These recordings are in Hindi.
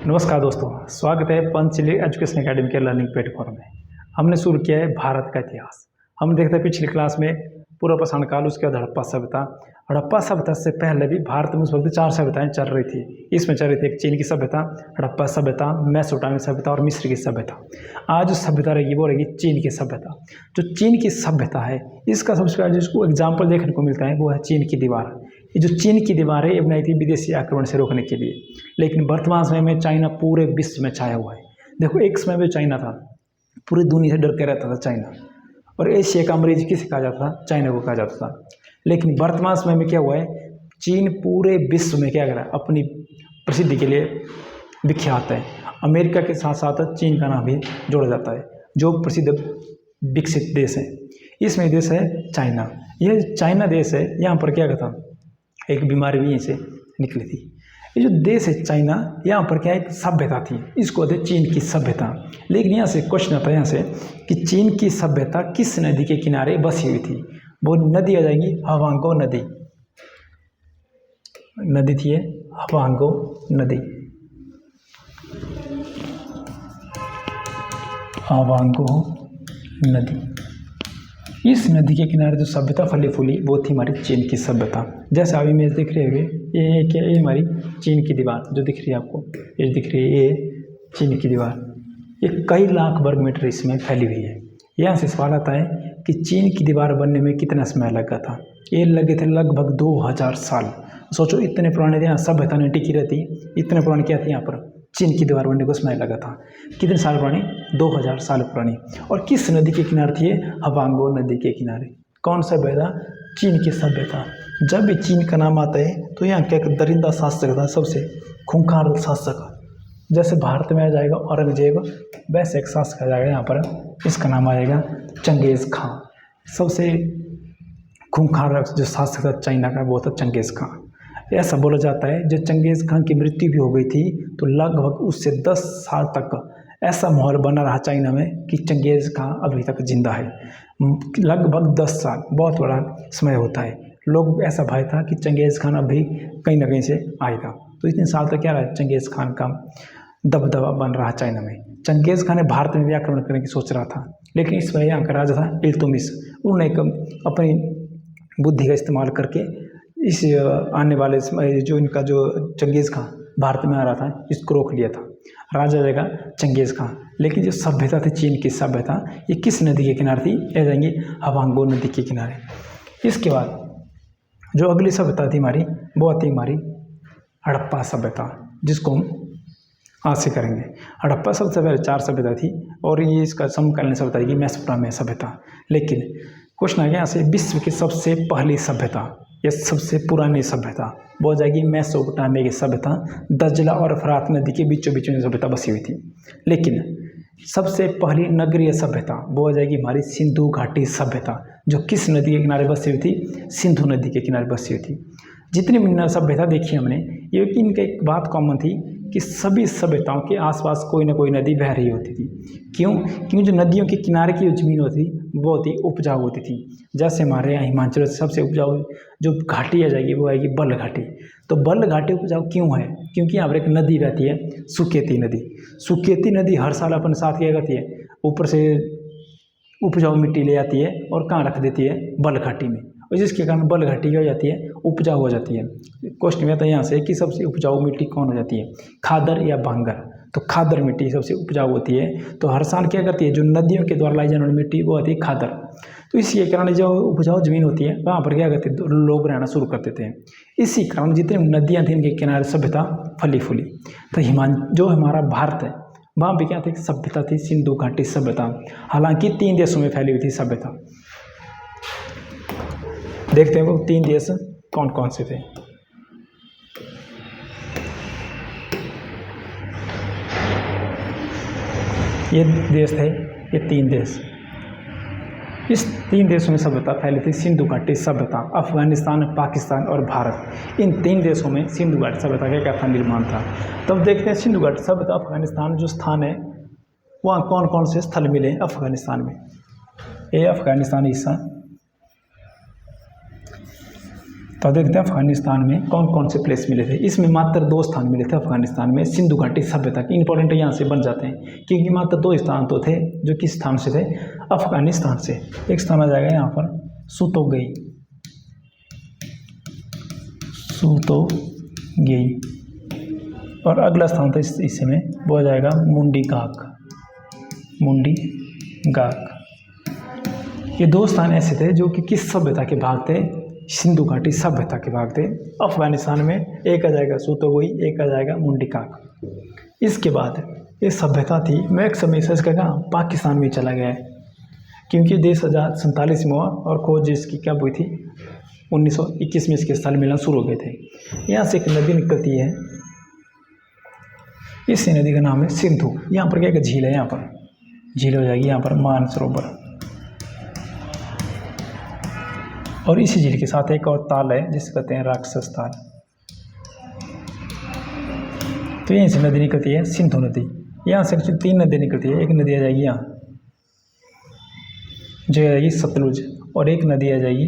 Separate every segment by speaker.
Speaker 1: नमस्कार दोस्तों, स्वागत है पंचली एजुकेशन एकेडमी के लर्निंग प्लेटफॉर्म में। हमने शुरू किया है भारत का इतिहास। हम देखते हैं पिछली क्लास में पूर्व पाषाण काल, उसके बाद हड़प्पा सभ्यता। हड़प्पा सभ्यता से पहले भी भारत में उस वक्त 4 सभ्यताएं चल रही थी। इसमें चल रही थी एक चीन की सभ्यता, हड़प्पा सभ्यता, मेसोपोटामिया सभ्यता और मिस्र की सभ्यता। आज जो सभ्यता रहेगी वो रहेगी चीन की सभ्यता। जो चीन की सभ्यता है, इसका सबसे पहले जिसको एग्जाम्पल देखने को मिलता है वो है चीन की दीवार। ये जो चीन की दीवार है ये बनाई थी विदेशी आक्रमण से रोकने के लिए, लेकिन वर्तमान समय में चाइना पूरे विश्व में छाया हुआ है। देखो, एक समय में चाइना था, पूरी दुनिया से डर के रहता था चाइना, और एशिया का मरीज किसे कहा जाता था? चाइना को कहा जाता था। लेकिन वर्तमान समय में क्या हुआ है, चीन पूरे विश्व में क्या कर रहा है, अपनी प्रसिद्धि के लिए विख्यात है। अमेरिका के साथ साथ चीन का नाम भी जोड़ा जाता है, जो प्रसिद्ध विकसित देश है। इसमें देश है चाइना। यह चाइना देश है, यहाँ पर क्या था, एक बीमारी भी यहीं से निकली थी। ये जो देश है चाइना, यहाँ पर क्या एक सभ्यता थी, इसको कहते चीन की सभ्यता। लेकिन यहाँ से क्वेश्चन आता है यहाँ से कि चीन की सभ्यता किस नदी के किनारे बसी हुई थी? वो नदी आ जाएगी हवांगो नदी। नदी थी हवांगो नदी। हवांगो नदी, इस नदी के किनारे जो सभ्यता फली फूली वो थी हमारी चीन की सभ्यता। जैसे आप इमेज दिख रहे होंगे, ये क्या, ये हमारी चीन की दीवार जो दिख रही है आपको, ये दिख रही है, ये चीन की दीवार। ये कई लाख वर्ग मीटर इसमें फैली हुई है। यहाँ से सवाल आता है कि चीन की दीवार बनने में कितना समय लगा था? ये लगे थे लगभग 2000 साल। सोचो, इतने पुराने यहाँ सभ्यता नहीं टिकी रहती, इतने पुराने क्या थी यहाँ पर चीन की दीवार बनने को समय लगा था। कितने साल पुरानी? 2000 साल पुरानी। और किस नदी के किनारे थी? हवांगो नदी के किनारे। कौन सभ्यता? चीन की सभ्यता। जब भी चीन का नाम आता है तो यहाँ क्या दरिंदा शासक था, सबसे खूंखार शासक। जैसे भारत में आ जाएगा औरंगजेब, वैसे एक शासक आ जाएगा यहाँ पर, इसका नाम आएगा चंगेज खां। सबसे खूंखार जो शासक था चाइना का वो था चंगेज खां। ऐसा बोला जाता है जब चंगेज खां की मृत्यु भी हो गई थी तो लगभग उससे 10 साल तक ऐसा माहौल बना रहा चाइना में कि चंगेज खां अभी तक जिंदा है। लगभग 10 साल बहुत बड़ा समय होता है। लोग ऐसा भय था कि चंगेज खान अभी कहीं ना कहीं से आएगा। तो इतने साल तक क्या रहा, चंगेज खान का दबदबा बन रहा चाइना में। चंगेज खान ने भारत में भी आक्रमण करने की सोच रहा था, लेकिन इस वजह यहाँ का राजा था इल्तुतमिश। उन्होंने एक अपनी बुद्धि का इस्तेमाल करके इस आने वाले जो इनका जो चंगेज खां भारत में आ रहा था, इसको रोक लिया था। राजा रहेगा चंगेज खां। लेकिन जो सभ्यता थी चीन की सभ्यता, ये किस नदी के किनारे थी? ये जाएंगे हवांगो नदी के किनारे। इसके बाद जो अगली सभ्यता थी हमारी, वो थी हमारी हड़प्पा सभ्यता, जिसको हम आज से करेंगे। हड़प्पा सबसे पहले 4 सभ्यता थी और ये इसका समकालीन सभ्यता थी मेसोपोटामिया सभ्यता। लेकिन क्वेश्चन आ गया यहाँ से, विश्व की सबसे पहली सभ्यता या सबसे पुरानी सभ्यता वो हो जाएगी मेसोपोटामिया की सभ्यता। दजला और फरात नदी के बीचों बीच में सभ्यता बसी हुई थी। लेकिन सबसे पहली नगरीय सभ्यता वो हो जाएगी हमारी सिंधु घाटी सभ्यता, जो किस नदी के किनारे बसी हुई थी? सिंधु नदी के किनारे बसी हुई थी। जितनी भी सभ्यता देखी हमने, ये इनका एक बात कॉमन थी कि सभी सभ्यताओं के आसपास कोई ना कोई नदी बह रही होती थी। क्यों? क्योंकि जो नदियों के किनारे की जो ज़मीन होती थी वो होती उपजाऊ होती थी। जैसे हमारे यहाँ हिमाचल सबसे उपजाऊ जो घाटी आ जाएगी वो आएगी बल्ह घाटी। तो बल्ह घाटी उपजाऊ क्यों है? क्योंकि यहाँ पर एक नदी बहती है, सुकेती नदी। सुकेती नदी हर साल अपने साथ क्या करती है, ऊपर से उपजाऊ मिट्टी ले आती है और कहाँ रख देती है? बल्ह घाटी में। और जिसके कारण बल्ह घाटी क्या हो जाती है? उपजाऊ हो जाती है। क्वेश्चन आता है यहाँ से कि सबसे उपजाऊ मिट्टी कौन हो जाती है, खादर या बांगर? तो खादर मिट्टी सबसे उपजाऊ होती है। तो हर साल क्या करती है, जो नदियों के द्वारा लाई जाने वाली मिट्टी वो होती है खादर। तो इसी कारण जो उपजाऊ जमीन होती है वहाँ पर क्या करते थे, लोग रहना शुरू कर देते हैं। इसी कारण जितनी नदियाँ थी इनके किनारे सभ्यता फली फूली। तो जो हमारा भारत है वहाँ भी क्या थी, सभ्यता थी सिंधु घाटी सभ्यता। हालांकि 3 देशों में फैली हुई थी सभ्यता। देखते हैं वो 3 देश कौन कौन से थे। ये देश थे, ये 3 देश। इस 3 देशों में सभ्यता फैली थी सिंधु घाटी सभ्यता। अफगानिस्तान, पाकिस्तान और भारत, इन 3 देशों में सिंधु घाटी सभ्यता का क्या था, निर्माण था। तब देखते हैं सिंधु घाटी सभ्यता अफगानिस्तान जो स्थान है वहाँ कौन कौन से स्थल मिले अफगानिस्तान में। ये अफगानिस्तान हिस्सा, तो देखते हैं अफगानिस्तान में कौन कौन से प्लेस मिले थे। इसमें मात्र 2 स्थान मिले थे अफगानिस्तान में सिंधु घाटी सभ्यता के। इंपॉर्टेंट यहाँ से बन जाते हैं क्योंकि मात्र 2 स्थान तो थे जो किस स्थान से थे, अफगानिस्तान से। एक स्थान आ जाएगा यहाँ पर सुतोगई, सुतोगई, और अगला स्थान था इसमें वो आ जाएगा मुंडी गाक, मुंडी गाक। ये 2 स्थान ऐसे थे जो कि किस सभ्यता के भाग थे, सिंधु घाटी सभ्यता के भाग थे अफगानिस्तान में। एक आ जाएगा सुतोगई, एक आ जाएगा मुंडी गाक। इसके बाद ये सभ्यता थी मैक्सिमम इसका काम पाकिस्तान में चला गया है क्योंकि देश आजाद 47 में हुआ और खोज इसकी क्या हुई थी 1921 में इसके स्थल मिलना शुरू हो गए थे। यहाँ से एक नदी निकलती है, इस नदी का नाम है सिंधु। यहाँ पर क्या एक झील है, यहाँ पर झील हो जाएगी यहाँ पर मानसरोवर, और इसी झील के साथ एक और ताल है जिसे कहते हैं राक्षस ताल। तो यहीं से नदी निकलती है सिंधु नदी। यहाँ से 3 नदी निकलती है। एक नदी आ जाएगी यहाँ जो आ जाएगी सतलुज, और एक नदी आ जाएगी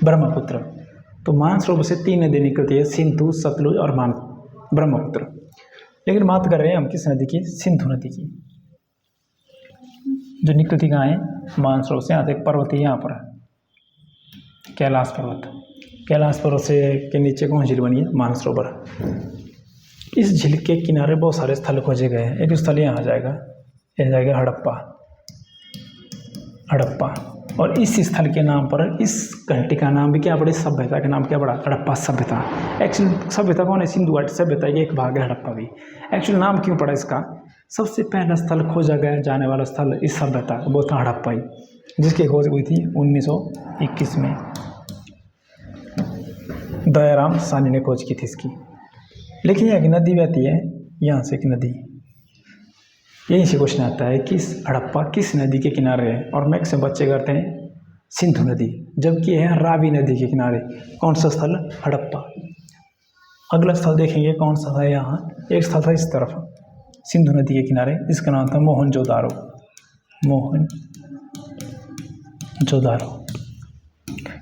Speaker 1: ब्रह्मपुत्र। तो मानसरोवर से 3 नदी निकलती है, सिंधु, सतलुज और ब्रह्मपुत्र। लेकिन बात कर रहे हैं हम किस नदी की, सिंधु नदी की, जो निकलती कहाँ है मानसरोवर से। यहाँ से एक पर्वत है यहाँ पर कैलाश पर्वत, कैलाश पर्वत से के नीचे कौन झील बनी है, मानसरोवर। इस झील के किनारे बहुत सारे स्थल खोजे गए हैं। एक स्थल यहाँ आ जाएगा, यह जाएगा हड़प्पा, हड़प्पा। और इस स्थल के नाम पर इस घाटी का नाम भी क्या पड़ा, सभ्यता का नाम क्या पड़ा, हड़प्पा सभ्यता। एक्चुअल सभ्यता कौन है, सिंधु घाटी सभ्यता की एक भाग है हड़प्पा भी। एक्चुअल नाम क्यों पड़ा इसका, सबसे पहला स्थल खोजा गया जाने वाला स्थल इस सभ्यता वो था हड़प्पा ही, जिसकी खोज हुई थी 1921 में। दयाराम साहनी ने खोज की थी इसकी। लेकिन यहाँ की नदी बहती है, यहाँ से एक नदी, यहीं से क्वेश्चन आता है कि हड़प्पा किस नदी के किनारे है, और मैक्सिमम बच्चे करते हैं सिंधु नदी, जबकि है रावी नदी के किनारे। कौन सा स्थल, हड़प्पा। अगला स्थल देखेंगे कौन सा था, यहाँ एक स्थल था इस तरफ सिंधु नदी के किनारे, इसका नाम था मोहनजोदारो, मोहनजोदारो।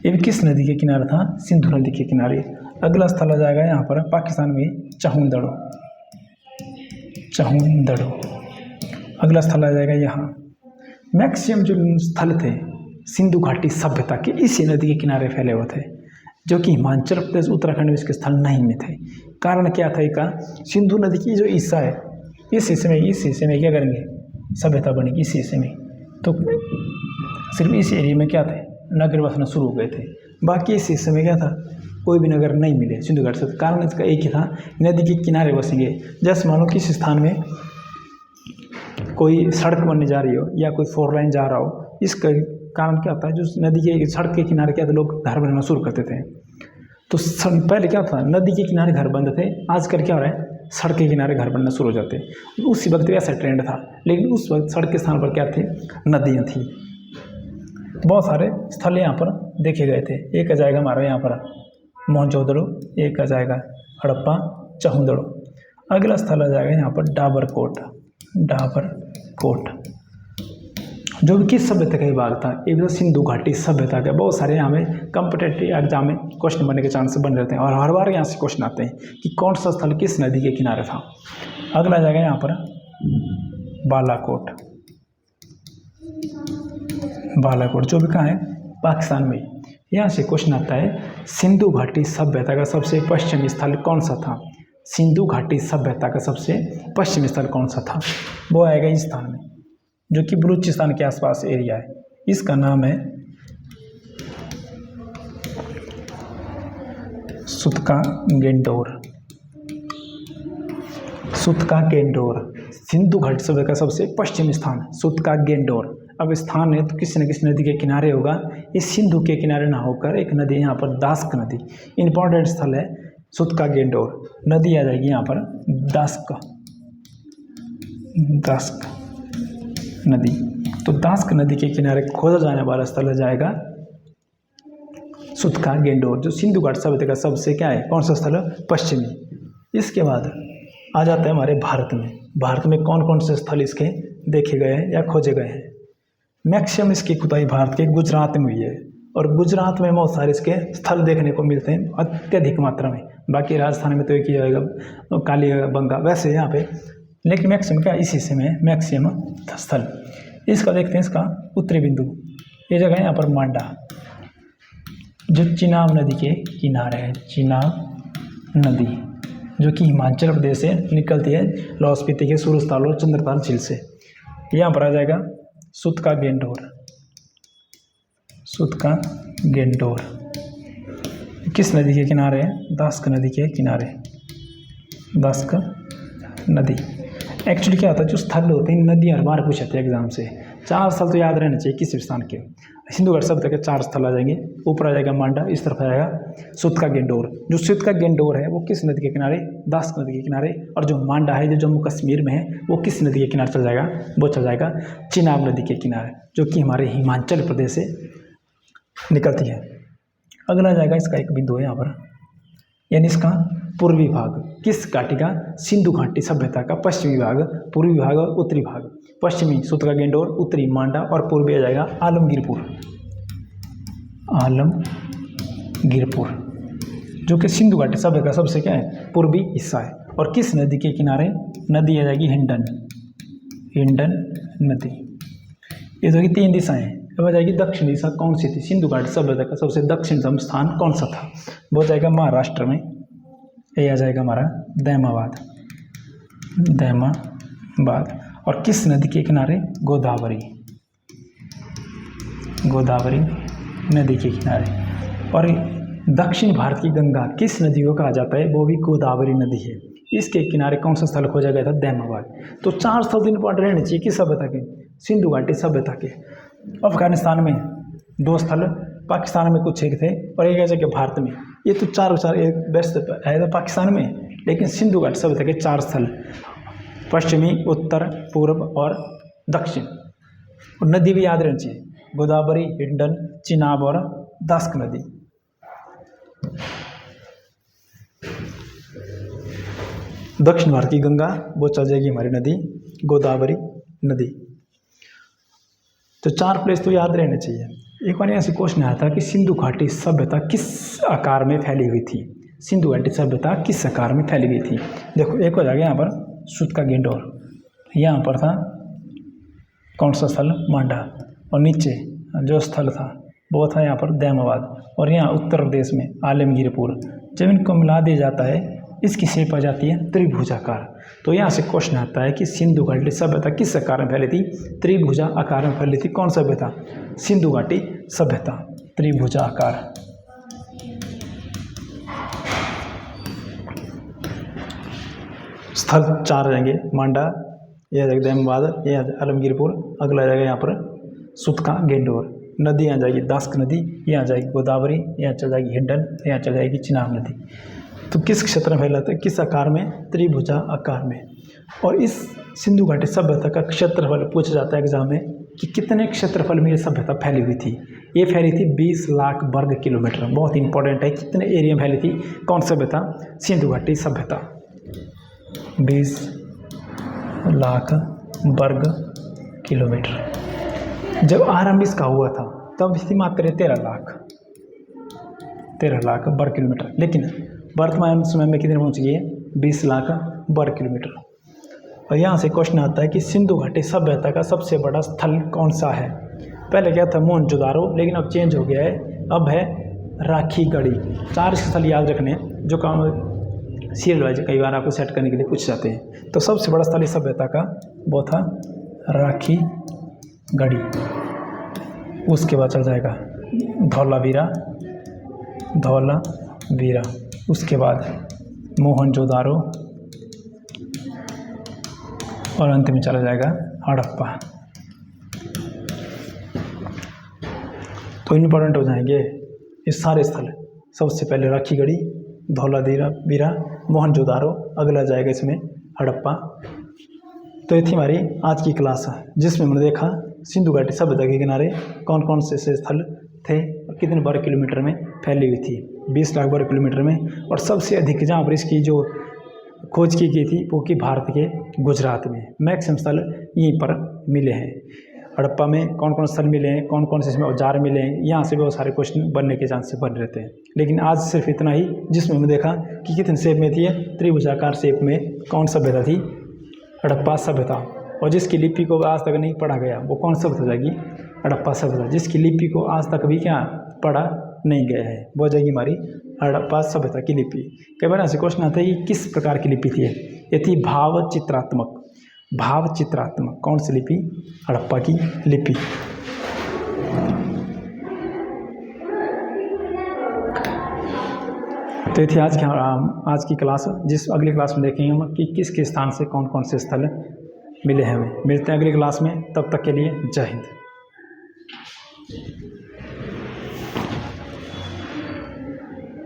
Speaker 1: ये भी किस नदी के किनारे था, सिंधु नदी के किनारे। अगला स्थल आ जाएगा यहाँ पर पाकिस्तान में चाहुंदड़ो, चाहुंदड़ो। अगला स्थल आ जाएगा यहाँ। मैक्सिमम जो स्थल थे सिंधु घाटी सभ्यता के इसी नदी के किनारे फैले हुए थे, जो कि हिमाचल प्रदेश उत्तराखंड में इसके स्थल नहीं में थे। कारण क्या था इसका, सिंधु नदी की जो हिस्सा है इस हिस्से में क्या करेंगे, सभ्यता बनेगी इस हिस्से में। तो सिर्फ इस एरिया में क्या थे, नगर बसना शुरू हो गए थे। बाकी इस हिस्से में क्या था, कोई भी नगर नहीं मिले सिंधु घाटी से। कारण इसका एक ही था, नदी के किनारे बसेंगे। जैसे मानो किस स्थान में कोई सड़क बनने जा रही हो या कोई 4 लाइन जा रहा हो, इसका कारण क्या होता है, जो नदी के सड़क के किनारे क्या था, लोग घर बनाना शुरू करते थे। तो पहले क्या था, नदी के किनारे घर बनते थे। आजकल क्या हो रहा है, सड़क के किनारे घर बनना शुरू हो जाते हैं। उसी वक्त ऐसा ट्रेंड था, लेकिन उस वक्त सड़क के स्थान पर क्या थे, नदियाँ थी। बहुत सारे स्थल यहाँ पर देखे गए थे। एक आ जाएगा हमारा यहाँ पर मोहनजोदड़ो, एक आ जाएगा हड़प्पा, चाहुंदड़ो। अगला स्थल आ जाएगा यहाँ पर डाबरकोट, डाबरकोट, जो कि किस सभ्यता का ही भाग था, ये भी सिंधु घाटी सभ्यता का। बहुत सारे यहाँ में कॉम्पिटेटिव एग्जाम में क्वेश्चन बनने के चांसेस बन रहते हैं, और हर बार यहाँ से क्वेश्चन आते हैं कि कौन सा स्थल किस नदी के किनारे था। अगला आ जाएगा यहाँ पर बालाकोट, बालाकोट, जो भी कहाँ है, पाकिस्तान में। यहाँ से क्वेश्चन आता है सिंधु घाटी सभ्यता का सबसे पश्चिमी स्थल कौन सा था, सिंधु घाटी सभ्यता का सबसे पश्चिमी स्थल कौन सा था। वो आएगा इस स्थान में, जो कि बलूचिस्तान के आसपास एरिया है। इसका नाम है सुतका गेंडोर, सुतका गेंडोर। सिंधु घाटी सभ्यता का सबसे पश्चिमी स्थान सुतका गेंडोर। अब स्थान है तो किसी न किसी नदी के किनारे होगा। इस सिंधु के किनारे ना होकर एक नदी यहाँ पर दास्क नदी, इंपॉर्टेंट स्थल है सुतका गेंडोर। नदी आ जाएगी यहाँ पर दास्क, दास्क नदी। तो दास्क नदी के किनारे खोजा जाने वाला स्थल आ जाएगा सुतका गेंडोर, जो सिंधु घाटी सभ्यता का सबसे क्या है, कौन सा स्थल है, पश्चिमी। इसके बाद आ जाता है हमारे भारत में। भारत में कौन कौन से स्थल इसके देखे गए हैं या खोजे गए हैं। मैक्सिमम इसकी खुदाई भारत के गुजरात में हुई है, और गुजरात में बहुत सारे इसके स्थल देखने को मिलते हैं अत्यधिक मात्रा में। बाकी राजस्थान में तो एक ही आएगा कालीबंगा, वैसे यहाँ पे लेकिन मैक्सिमम क्या इसी से में मैक्सिमम स्थल। इसका देखते हैं इसका उत्तरी बिंदु, ये जगह है यहाँ पर मांडा, जो चिनाब नदी के किनारे है। चिनाब नदी जो कि हिमाचल प्रदेश से निकलती है लाहौल स्पीति के सूरजताल और चंद्रताल झील से। यहाँ पर आ जाएगा सुत का गेंडोर। सुत का गेंडोर किस नदी के किनारे है? दास्क नदी के किनारे। दास्क नदी एक्चुअली क्या होता है, जो स्थल होते हैं नदी हर बार पूछे थे एग्जाम से, 4 स्थल तो याद रहने चाहिए किसी स्थान के। सिंधु घाटी सभ्यता के 4 स्थल आ जाएंगे। ऊपर आ जाएगा मांडा, इस तरफ आएगा सुत का गेंडोर। जो सुत का गेंडोर है वो किस नदी के किनारे? दास्क नदी के किनारे। और जो मांडा है जो जम्मू कश्मीर में है वो किस नदी के किनारे चल जाएगा? वो चल जाएगा चिनाब नदी के किनारे, जो कि हमारे हिमाचल प्रदेश से निकलती है। अगला जाएगा इसका एक बिंदु है यहाँ पर, यानी इसका पूर्वी भाग किस घाटी का? सिंधु घाटी सभ्यता का पश्चिमी भाग, पूर्वी भाग और उत्तरी भाग। पश्चिमी सुत का गेंडोर, उत्तरी मांडा और पूर्वी आ जाएगा आलमगीरपुर। आलमगीरपुर जो कि सिंधु घाटी सभ्यता का सबसे क्या है? पूर्वी हिस्सा है। और किस नदी के किनारे? नदी आ जाएगी हिंडन। हिंडन नदी। ये जो कि 3 दिशाएं हैं। अब आ जाएगी दक्षिण दिशा कौन सी थी? सिंधु घाटी सभ्यता का सबसे दक्षिणतम स्थान कौन सा था? वो आ जाएगा महाराष्ट्र में। ये आ जाएगा हमारा दैमाबाद। दैमाबाद। और किस नदी के किनारे? गोदावरी। गोदावरी नदी के किनारे। और दक्षिण भारत की गंगा किस नदी को कहा जाता है? वो भी गोदावरी नदी है। इसके किनारे कौन सा स्थल खोजा गया था? दैमाबाद। तो 4 स्थल इंपॉर्टेंट रहने चाहिए किस सभ्यता के? सिंधु घाटी सभ्यता के। अफगानिस्तान में 2 स्थल, पाकिस्तान में कुछ एक थे और एक जगह भारत में। ये तो 4 एक बेस्ट है तो पाकिस्तान में, लेकिन सिंधु घाटी सभ्यता के 4 स्थल पश्चिमी, उत्तर, पूर्व और दक्षिण। और नदी भी याद रहनी चाहिए, गोदावरी, हिंडन, चिनाब और दास्क नदी। दक्षिण भारत की गंगा वो चल जाएगी हमारी नदी गोदावरी नदी। तो 4 प्लेस तो याद रहने चाहिए। एक बार यहाँ से क्वेश्चन आया था कि सिंधु घाटी सभ्यता किस आकार में फैली हुई थी? सिंधु घाटी सभ्यता किस आकार में फैली हुई थी? देखो एक हो जाएगा यहाँ पर सुत का गेंडोर, यहाँ पर था कौन सा स्थल? मांडा। और नीचे जो स्थल था वो था यहाँ पर दैमाबाद। और यहाँ उत्तर प्रदेश में आलमगीरपुर। जब इनको मिला दिया जाता है इसकी शेप आ जाती है त्रिभुजाकार। तो यहाँ से क्वेश्चन आता है कि सिंधु घाटी सभ्यता किस आकार में फैली थी? त्रिभुजा आकार में फैली थी। कौन सभ्यता? सिंधु घाटी सभ्यता। त्रिभुजा आकार। स्थल 4 रहेंगे, मांडा, यह जाएगा दैमाबाद, यह आलमगीरपुर, अगला जाएगा यहाँ पर सुत का गेंडोर। नदी यहाँ जाएगी दास्क नदी, यहाँ जाएगी गोदावरी, यहाँ चल जाएगी हिंडन, यहाँ चल जाएगी चिनाब नदी। तो किस क्षेत्र में फैला था? किस आकार में? त्रिभुजा आकार में। और इस सिंधु घाटी सभ्यता का क्षेत्रफल पूछा जाता है एग्जाम में कि कितने क्षेत्रफल में ये सभ्यता फैली हुई थी? ये फैली थी 20 लाख वर्ग किलोमीटर। बहुत इंपॉर्टेंट है, कितने एरिया में फैली थी कौन सभ्यता? सिंधु घाटी सभ्यता। 20 लाख वर्ग किलोमीटर। जब आरंभ इसका हुआ था तब इसकी मात्रा 13 लाख वर्ग किलोमीटर, लेकिन वर्तमान समय में कितने पहुंच गई है? 20 लाख वर्ग किलोमीटर। और यहाँ से क्वेश्चन आता है कि सिंधु घाटी सभ्यता का सबसे बड़ा स्थल कौन सा है? पहले क्या था? मोहनजोदारो, लेकिन अब चेंज हो गया है, अब है राखीगढ़ी। 4 स्थल याद रखने हैं जो काम सीरियल वाइज कई बार आपको सेट करने के लिए पूछ जाते हैं। तो सबसे बड़ा स्थल इस सभ्यता का वो था राखीगढ़ी। उसके बाद चल जाएगा धौलावीरा, उसके बाद मोहनजोदारो और अंत में चला जाएगा हड़प्पा। तो इंपॉर्टेंट हो जाएंगे ये सारे स्थल। सबसे पहले राखीगढ़ी, धौलावीरा, मोहनजोदारो, अगला जाएगा इसमें हड़प्पा। तो ये थी हमारी आज की क्लास जिसमें हमने देखा सिंधु घाटी सभ्यता के किनारे कौन कौन से स्थल थे और कितने वर्ग किलोमीटर में फैली हुई थी। 20 लाख वर्ग किलोमीटर में। और सबसे अधिक जहाँ पर इसकी जो खोज की गई थी वो कि भारत के गुजरात में। मैक्सिमम स्थल यहीं पर मिले हैं। हड़प्पा में कौन कौन स्थल मिले हैं, कौन कौन से इसमें औजार मिले हैं, यहाँ से बहुत सारे क्वेश्चन बनने के चांसेस बन रहते हैं। लेकिन आज सिर्फ इतना ही, जिसमें हमने देखा कि कितने शेप में थी, त्रिभुजाकार शेप में कौन सभ्यता थी, हड़प्पा सभ्यता। और जिसकी लिपि को आज तक नहीं पढ़ा गया वो कौन सभ्यता हो जाएगी, हड़प्पा सभ्यता। जिसकी लिपि को आज तक भी क्या पढ़ा नहीं गया है वो जाएगी हमारी हड़प्पा सभ्यता की लिपि। कई बार ऐसे क्वेश्चन आते हैं कि किस प्रकार की लिपि थी, ये थी भाव चित्रात्मक। भाव चित्रात्मक कौन सी लिपि, हड़प्पा की लिपि। तो ये थी आज की क्लास। जिस अगली क्लास में देखेंगे हम कि किस किस स्थान से कौन कौन से स्थल मिले हैं हमें। मिलते हैं अगली क्लास में, तब तक के लिए जय हिंद।